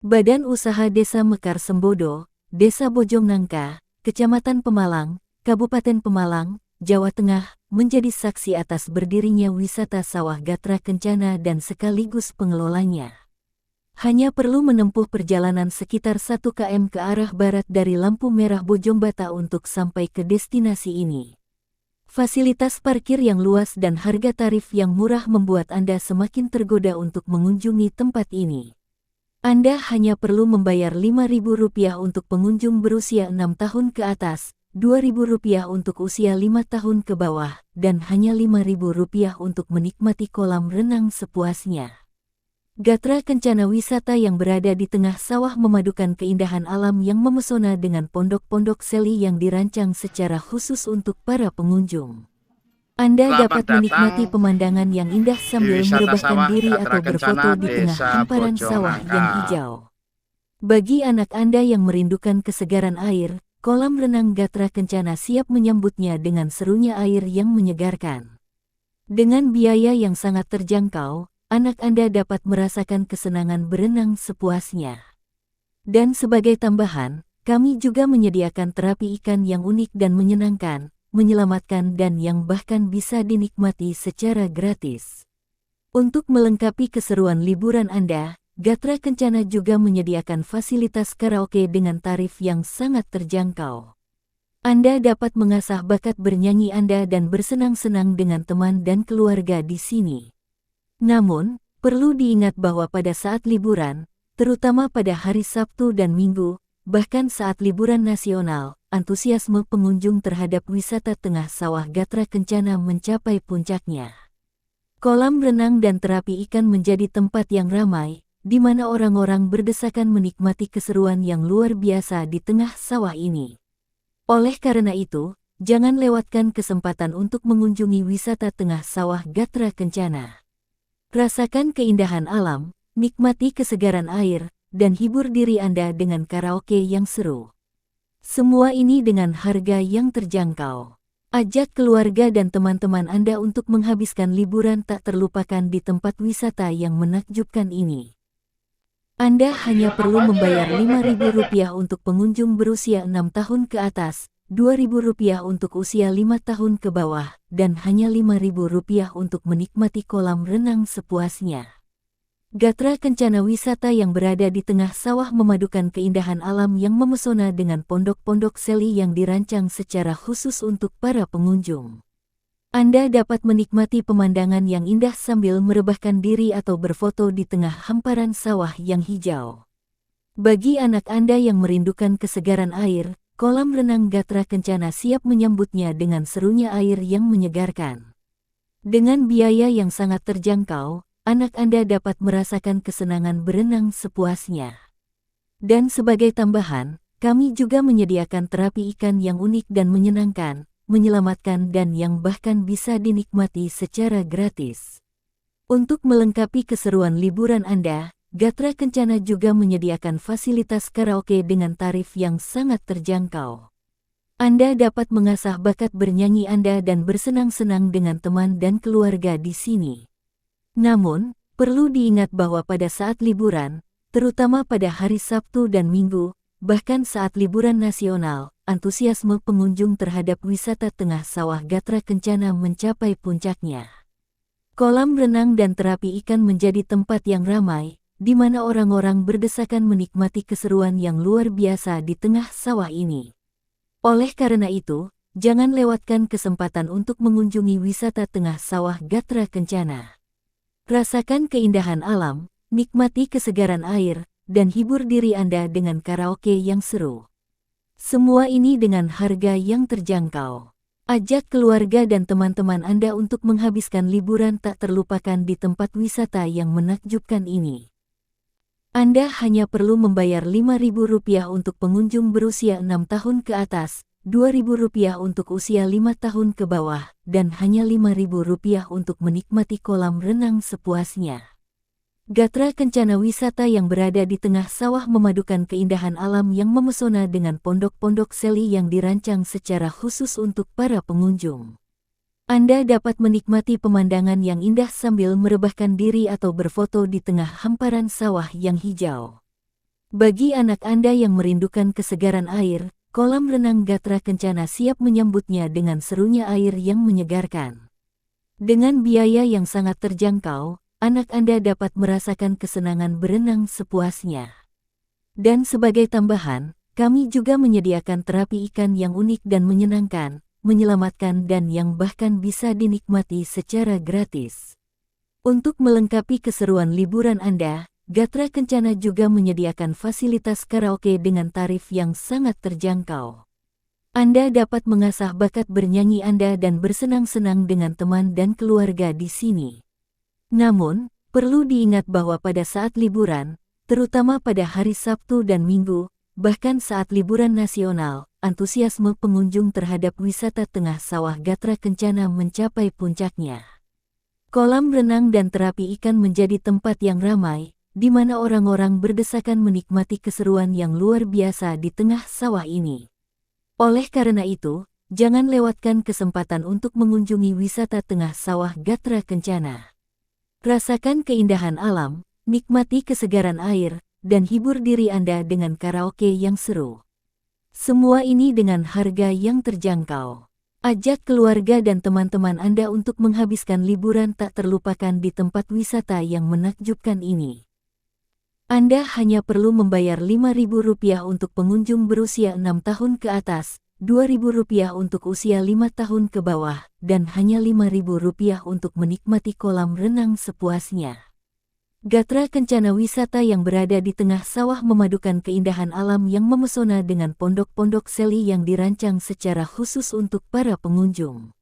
Badan Usaha Desa Mekar Sembodo, Desa Bojongnangka, Kecamatan Pemalang, Kabupaten Pemalang, Jawa Tengah, menjadi saksi atas berdirinya wisata sawah Gatra Kencana dan sekaligus pengelolanya. Hanya perlu menempuh perjalanan sekitar 1 km ke arah barat dari lampu merah Bojongbata untuk sampai ke destinasi ini. Fasilitas parkir yang luas dan harga tarif yang murah membuat Anda semakin tergoda untuk mengunjungi tempat ini. Anda hanya perlu membayar Rp5.000 untuk pengunjung berusia 6 tahun ke atas, Rp2.000 untuk usia 5 tahun ke bawah, dan hanya Rp5.000 untuk menikmati kolam renang sepuasnya. Gatra Kencana wisata yang berada di tengah sawah memadukan keindahan alam yang memesona dengan pondok-pondok seli yang dirancang secara khusus untuk para pengunjung. Anda Selamat dapat datang menikmati pemandangan yang indah di sambil wisata merebahkan sawah diri Gatra atau Kencana, berfoto di tengah Desa hamparan sawah Bojongnangka. yang hijau. Bagi anak Anda yang merindukan kesegaran air, kolam renang Gatra Kencana siap menyambutnya dengan serunya air yang menyegarkan. Dengan biaya yang sangat terjangkau, anak Anda dapat merasakan kesenangan berenang sepuasnya. Dan sebagai tambahan, kami juga menyediakan terapi ikan yang unik dan menyenangkan, menyelamatkan dan yang bahkan bisa dinikmati secara gratis. Untuk melengkapi keseruan liburan Anda, Gatra Kencana juga menyediakan fasilitas karaoke dengan tarif yang sangat terjangkau. Anda dapat mengasah bakat bernyanyi Anda dan bersenang-senang dengan teman dan keluarga di sini. Namun, perlu diingat bahwa pada saat liburan, terutama pada hari Sabtu dan Minggu, bahkan saat liburan nasional, antusiasme pengunjung terhadap wisata tengah sawah Gatra Kencana mencapai puncaknya. Kolam renang dan terapi ikan menjadi tempat yang ramai, di mana orang-orang berdesakan menikmati keseruan yang luar biasa di tengah sawah ini. Oleh karena itu, jangan lewatkan kesempatan untuk mengunjungi wisata tengah sawah Gatra Kencana. Rasakan keindahan alam, nikmati kesegaran air, dan hibur diri Anda dengan karaoke yang seru. Semua ini dengan harga yang terjangkau. Ajak keluarga dan teman-teman Anda untuk menghabiskan liburan tak terlupakan di tempat wisata yang menakjubkan ini. Anda hanya perlu membayar Rp5.000 untuk pengunjung berusia 6 tahun ke atas, Rp2.000 untuk usia 5 tahun ke bawah, dan hanya Rp5.000 untuk menikmati kolam renang sepuasnya. Gatra Kencana wisata yang berada di tengah sawah memadukan keindahan alam yang memesona dengan pondok-pondok seli yang dirancang secara khusus untuk para pengunjung. Anda dapat menikmati pemandangan yang indah sambil merebahkan diri atau berfoto di tengah hamparan sawah yang hijau. Bagi anak Anda yang merindukan kesegaran air, kolam renang Gatra Kencana siap menyambutnya dengan serunya air yang menyegarkan. Dengan biaya yang sangat terjangkau, anak Anda dapat merasakan kesenangan berenang sepuasnya. Dan sebagai tambahan, kami juga menyediakan terapi ikan yang unik dan menyenangkan, menyelamatkan dan yang bahkan bisa dinikmati secara gratis. Untuk melengkapi keseruan liburan Anda, Gatra Kencana juga menyediakan fasilitas karaoke dengan tarif yang sangat terjangkau. Anda dapat mengasah bakat bernyanyi Anda dan bersenang-senang dengan teman dan keluarga di sini. Namun, perlu diingat bahwa pada saat liburan, terutama pada hari Sabtu dan Minggu, bahkan saat liburan nasional, antusiasme pengunjung terhadap wisata tengah sawah Gatra Kencana mencapai puncaknya. Kolam renang dan terapi ikan menjadi tempat yang ramai, di mana orang-orang berdesakan menikmati keseruan yang luar biasa di tengah sawah ini. Oleh karena itu, jangan lewatkan kesempatan untuk mengunjungi wisata tengah sawah Gatra Kencana. Rasakan keindahan alam, nikmati kesegaran air, dan hibur diri Anda dengan karaoke yang seru. Semua ini dengan harga yang terjangkau. Ajak keluarga dan teman-teman Anda untuk menghabiskan liburan tak terlupakan di tempat wisata yang menakjubkan ini. Anda hanya perlu membayar Rp5.000 untuk pengunjung berusia 6 tahun ke atas, Rp2.000 untuk usia 5 tahun ke bawah, dan hanya Rp5.000 untuk menikmati kolam renang sepuasnya. Gatra Kencana wisata yang berada di tengah sawah memadukan keindahan alam yang memesona dengan pondok-pondok seli yang dirancang secara khusus untuk para pengunjung. Anda dapat menikmati pemandangan yang indah sambil merebahkan diri atau berfoto di tengah hamparan sawah yang hijau. Bagi anak Anda yang merindukan kesegaran air, kolam renang Gatra Kencana siap menyambutnya dengan serunya air yang menyegarkan. Dengan biaya yang sangat terjangkau, anak Anda dapat merasakan kesenangan berenang sepuasnya. Dan sebagai tambahan, kami juga menyediakan terapi ikan yang unik dan menyenangkan, menyelamatkan dan yang bahkan bisa dinikmati secara gratis. Untuk melengkapi keseruan liburan Anda, Gatra Kencana juga menyediakan fasilitas karaoke dengan tarif yang sangat terjangkau. Anda dapat mengasah bakat bernyanyi Anda dan bersenang-senang dengan teman dan keluarga di sini. Namun, perlu diingat bahwa pada saat liburan, terutama pada hari Sabtu dan Minggu, bahkan saat liburan nasional, antusiasme pengunjung terhadap wisata tengah sawah Gatra Kencana mencapai puncaknya. Kolam renang dan terapi ikan menjadi tempat yang ramai, di mana orang-orang berdesakan menikmati keseruan yang luar biasa di tengah sawah ini. Oleh karena itu, jangan lewatkan kesempatan untuk mengunjungi wisata tengah sawah Gatra Kencana. Rasakan keindahan alam, nikmati kesegaran air, dan hibur diri Anda dengan karaoke yang seru. Semua ini dengan harga yang terjangkau. Ajak keluarga dan teman-teman Anda untuk menghabiskan liburan tak terlupakan di tempat wisata yang menakjubkan ini. Anda hanya perlu membayar Rp5.000 untuk pengunjung berusia 6 tahun ke atas, Rp2.000 untuk usia 5 tahun ke bawah, dan hanya Rp5.000 untuk menikmati kolam renang sepuasnya. Gatra Kencana wisata yang berada di tengah sawah memadukan keindahan alam yang memesona dengan pondok-pondok seli yang dirancang secara khusus untuk para pengunjung.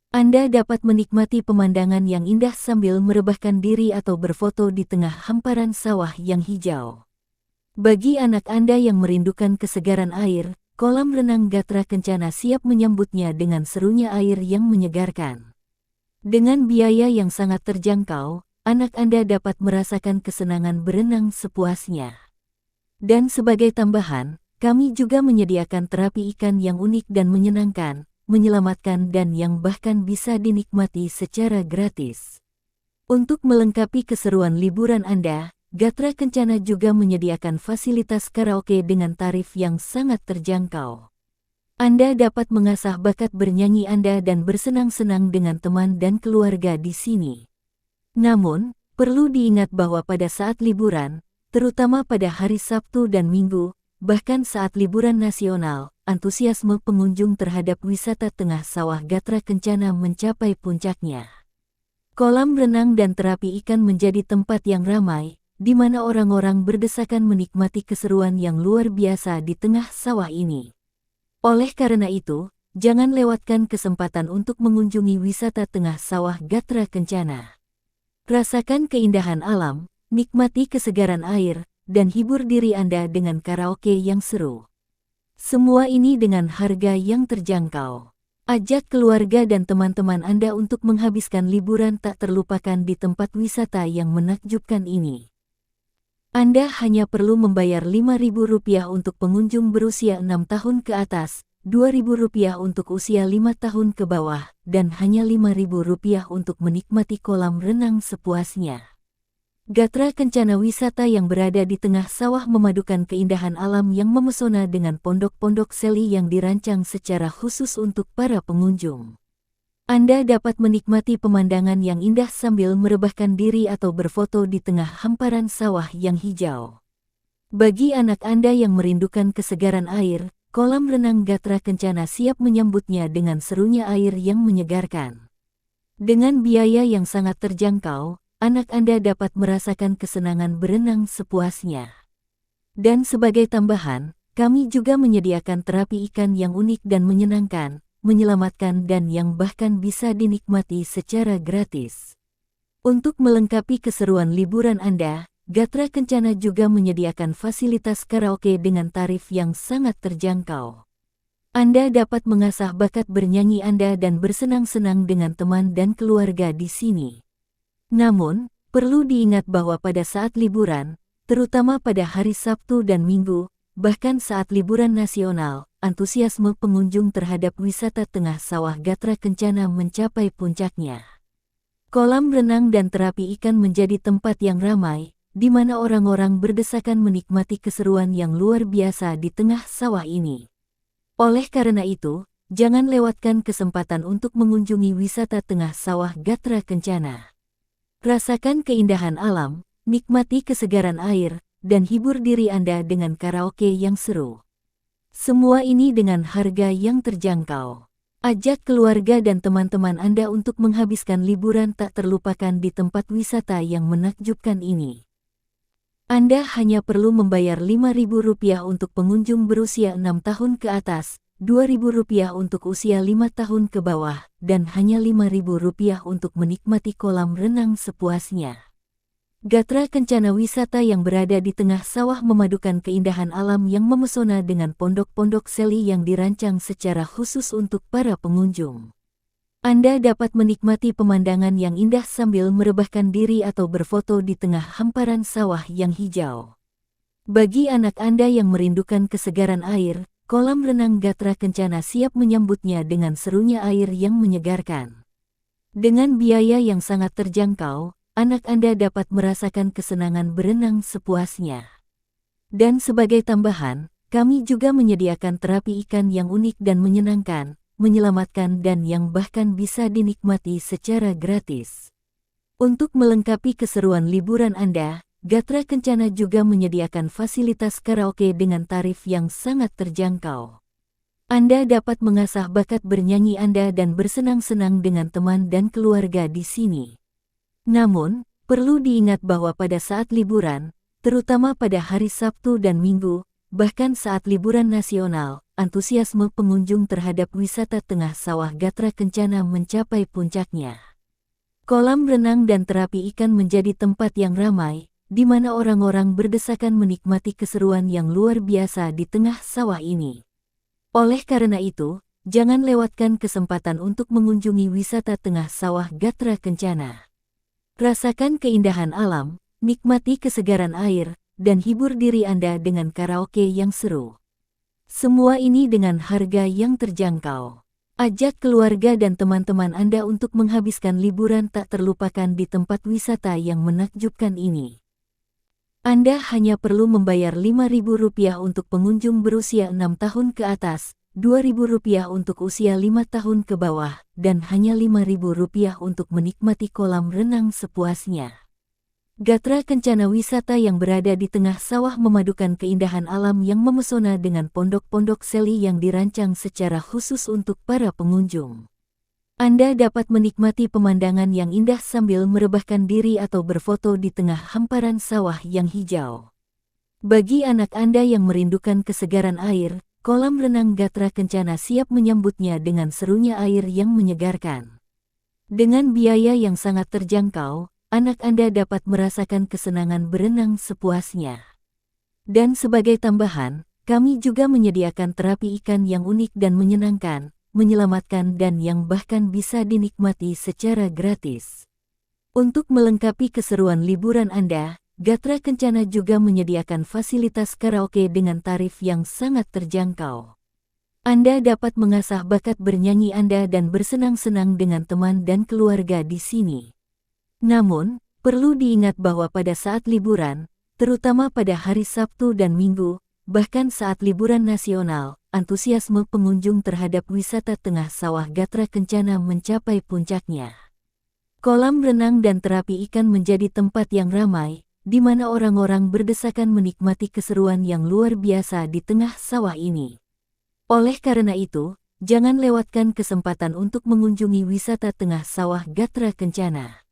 Anda dapat menikmati pemandangan yang indah sambil merebahkan diri atau berfoto di tengah hamparan sawah yang hijau. Bagi anak Anda yang merindukan kesegaran air, kolam renang Gatra Kencana siap menyambutnya dengan serunya air yang menyegarkan. Dengan biaya yang sangat terjangkau, anak Anda dapat merasakan kesenangan berenang sepuasnya. Dan sebagai tambahan, kami juga menyediakan terapi ikan yang unik dan menyenangkan, menyelamatkan dan yang bahkan bisa dinikmati secara gratis. Untuk melengkapi keseruan liburan Anda, Gatra Kencana juga menyediakan fasilitas karaoke dengan tarif yang sangat terjangkau. Anda dapat mengasah bakat bernyanyi Anda dan bersenang-senang dengan teman dan keluarga di sini. Namun, perlu diingat bahwa pada saat liburan, terutama pada hari Sabtu dan Minggu, bahkan saat liburan nasional, antusiasme pengunjung terhadap wisata tengah sawah Gatra Kencana mencapai puncaknya. Kolam renang dan terapi ikan menjadi tempat yang ramai, di mana orang-orang berdesakan menikmati keseruan yang luar biasa di tengah sawah ini. Oleh karena itu, jangan lewatkan kesempatan untuk mengunjungi wisata tengah sawah Gatra Kencana. Rasakan keindahan alam, nikmati kesegaran air, dan hibur diri Anda dengan karaoke yang seru. Semua ini dengan harga yang terjangkau. Ajak keluarga dan teman-teman Anda untuk menghabiskan liburan tak terlupakan di tempat wisata yang menakjubkan ini. Anda hanya perlu membayar Rp5.000 untuk pengunjung berusia 6 tahun ke atas, Rp2.000 untuk usia 5 tahun ke bawah, dan hanya Rp5.000 untuk menikmati kolam renang sepuasnya. Gatra Kencana wisata yang berada di tengah sawah memadukan keindahan alam yang memesona dengan pondok-pondok seli yang dirancang secara khusus untuk para pengunjung. Anda dapat menikmati pemandangan yang indah sambil merebahkan diri atau berfoto di tengah hamparan sawah yang hijau. Bagi anak Anda yang merindukan kesegaran air, kolam renang Gatra Kencana siap menyambutnya dengan serunya air yang menyegarkan. Dengan biaya yang sangat terjangkau, anak Anda dapat merasakan kesenangan berenang sepuasnya. Dan sebagai tambahan, kami juga menyediakan terapi ikan yang unik dan menyenangkan, menyelamatkan dan yang bahkan bisa dinikmati secara gratis. Untuk melengkapi keseruan liburan Anda, Gatra Kencana juga menyediakan fasilitas karaoke dengan tarif yang sangat terjangkau. Anda dapat mengasah bakat bernyanyi Anda dan bersenang-senang dengan teman dan keluarga di sini. Namun, perlu diingat bahwa pada saat liburan, terutama pada hari Sabtu dan Minggu, bahkan saat liburan nasional, antusiasme pengunjung terhadap wisata tengah sawah Gatra Kencana mencapai puncaknya. Kolam renang dan terapi ikan menjadi tempat yang ramai, di mana orang-orang berdesakan menikmati keseruan yang luar biasa di tengah sawah ini. Oleh karena itu, jangan lewatkan kesempatan untuk mengunjungi wisata tengah sawah Gatra Kencana. Rasakan keindahan alam, nikmati kesegaran air, dan hibur diri Anda dengan karaoke yang seru. Semua ini dengan harga yang terjangkau. Ajak keluarga dan teman-teman Anda untuk menghabiskan liburan tak terlupakan di tempat wisata yang menakjubkan ini. Anda hanya perlu membayar Rp5.000 untuk pengunjung berusia 6 tahun ke atas, Rp2.000 untuk usia 5 tahun ke bawah, dan hanya Rp5.000 untuk menikmati kolam renang sepuasnya. Gatra Kencana wisata yang berada di tengah sawah memadukan keindahan alam yang memesona dengan pondok-pondok seli yang dirancang secara khusus untuk para pengunjung. Anda dapat menikmati pemandangan yang indah sambil merebahkan diri atau berfoto di tengah hamparan sawah yang hijau. Bagi anak Anda yang merindukan kesegaran air, kolam renang Gatra Kencana siap menyambutnya dengan serunya air yang menyegarkan. Dengan biaya yang sangat terjangkau, anak Anda dapat merasakan kesenangan berenang sepuasnya. Dan sebagai tambahan, kami juga menyediakan terapi ikan yang unik dan menyenangkan, menyelamatkan dan yang bahkan bisa dinikmati secara gratis. Untuk melengkapi keseruan liburan Anda, Gatra Kencana juga menyediakan fasilitas karaoke dengan tarif yang sangat terjangkau. Anda dapat mengasah bakat bernyanyi Anda dan bersenang-senang dengan teman dan keluarga di sini. Namun, perlu diingat bahwa pada saat liburan, terutama pada hari Sabtu dan Minggu, bahkan saat liburan nasional, antusiasme pengunjung terhadap wisata tengah sawah Gatra Kencana mencapai puncaknya. Kolam renang dan terapi ikan menjadi tempat yang ramai, di mana orang-orang berdesakan menikmati keseruan yang luar biasa di tengah sawah ini. Oleh karena itu, jangan lewatkan kesempatan untuk mengunjungi wisata tengah sawah Gatra Kencana. Rasakan keindahan alam, nikmati kesegaran air, dan hibur diri Anda dengan karaoke yang seru. Semua ini dengan harga yang terjangkau. Ajak keluarga dan teman-teman Anda untuk menghabiskan liburan tak terlupakan di tempat wisata yang menakjubkan ini. Anda hanya perlu membayar Rp5.000 untuk pengunjung berusia 6 tahun ke atas, Rp2.000 untuk usia 5 tahun ke bawah, dan hanya Rp5.000 untuk menikmati kolam renang sepuasnya. Gatra Kencana wisata yang berada di tengah sawah memadukan keindahan alam yang memesona dengan pondok-pondok seli yang dirancang secara khusus untuk para pengunjung. Anda dapat menikmati pemandangan yang indah sambil merebahkan diri atau berfoto di tengah hamparan sawah yang hijau. Bagi anak Anda yang merindukan kesegaran air, kolam renang Gatra Kencana siap menyambutnya dengan serunya air yang menyegarkan. Dengan biaya yang sangat terjangkau, anak Anda dapat merasakan kesenangan berenang sepuasnya. Dan sebagai tambahan, kami juga menyediakan terapi ikan yang unik dan menyenangkan, menyelamatkan dan yang bahkan bisa dinikmati secara gratis. Untuk melengkapi keseruan liburan Anda, Gatra Kencana juga menyediakan fasilitas karaoke dengan tarif yang sangat terjangkau. Anda dapat mengasah bakat bernyanyi Anda dan bersenang-senang dengan teman dan keluarga di sini. Namun, perlu diingat bahwa pada saat liburan, terutama pada hari Sabtu dan Minggu, bahkan saat liburan nasional, antusiasme pengunjung terhadap wisata tengah sawah Gatra Kencana mencapai puncaknya. Kolam renang dan terapi ikan menjadi tempat yang ramai, di mana orang-orang berdesakan menikmati keseruan yang luar biasa di tengah sawah ini. Oleh karena itu, jangan lewatkan kesempatan untuk mengunjungi wisata tengah sawah Gatra Kencana.